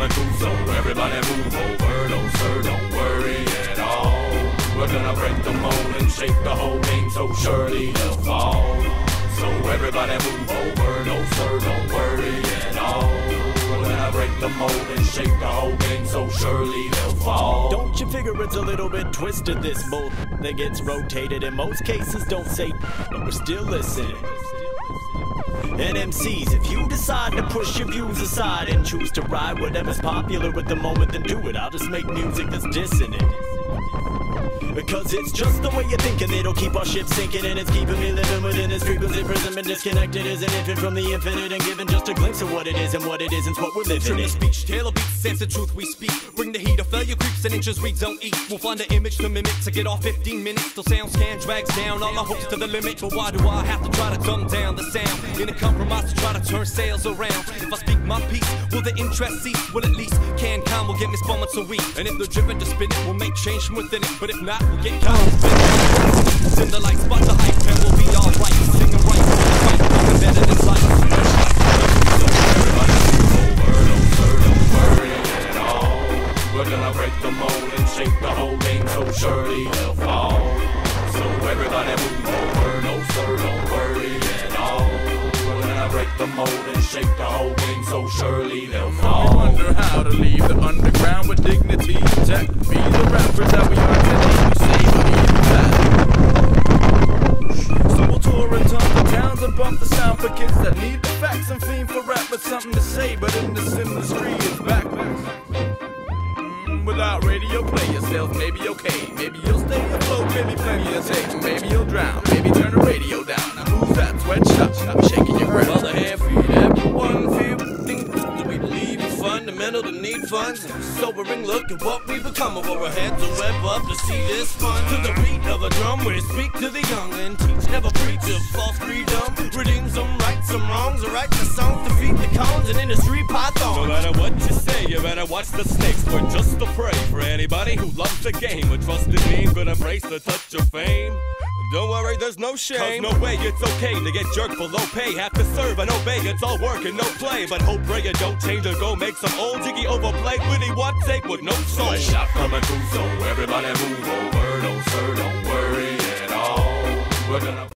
coming through, so everybody move over. No sir, don't worry at all. We're gonna break the mold and shake the whole game, so surely they'll fall. So everybody move over. No sir, don't worry at all. We're gonna break the mold and shake the whole game, so surely they'll fall. Don't you figure it's a little bit twisted, this mold that gets rotated? In most cases don't say, but we're still listening. And MCs, if you decide to push your views aside and choose to ride whatever's popular at the moment, then do it. I'll just make music that's dissonant. Because it's just the way you're thinking that'll keep our ship sinking, and it's keeping me living within this frequency imprisonment, disconnected as an infant from the infinite, and giving just a glimpse of what it is and what it isn't what we're living Trim in. the speech, tailor beats, sense the truth we speak. Bring the heat, fill your creeps and inches we don't eat. We'll find an image to mimic to get off 15 minutes. Till sound scan drags down all our hopes to the limit. But why do I have to try to dumb down the sound in a compromise to try to turn sales around? If I speak my piece, will the interest cease? Well, at least CanCon will get me spun once a week. And if they're driven to spin it, we'll make change from within it. But if not, we'll get caught. Send the lights, spot the hype, and we'll be alright. Singing right, fight, nothing better than life. So everybody move over. No sir, don't worry at all. We're gonna break the mold and shake the whole game, so surely they'll fall. So everybody move over. No sir, don't worry at all. We're gonna break the mold and shake the whole game, so surely they'll fall. I wonder how to leave the underground with dignity intact. Be the rappers that we are today. We say believe that. So we'll tour and tons of towns and bump the sound for kids that need the facts and fiend for rap with something to say. But in this industry, it's backwards. Without radio play, your sales may be okay. Maybe you'll stay afloat, maybe plenty of take. Maybe you'll drown, maybe turn the radio down. Now who's that sweatshop? Shaking your breath. Well, the hand feed everyone feel that we believe it's fundamental to need funds. Sobering look at what we become of our heads to rev up to see this fun. To the beat of a drum, we speak to the young and teach, never preach of false freedom. Redeem some rights, some wrongs, or write the songs to feed the cons and industry pythons. No matter what you say, you better watch the snakes. We're just a prey for anybody who loves the game. A trusted name could embrace the touch of fame. Don't worry, there's no shame. Cause no way it's okay to get jerked for low pay. Have to serve and obey, it's all work and no play. But hope, pray you don't change or go make some old jiggy overplay. Witty one take with no soul. My shop coming through, so everybody move over. No sir, don't worry at all. We're gonna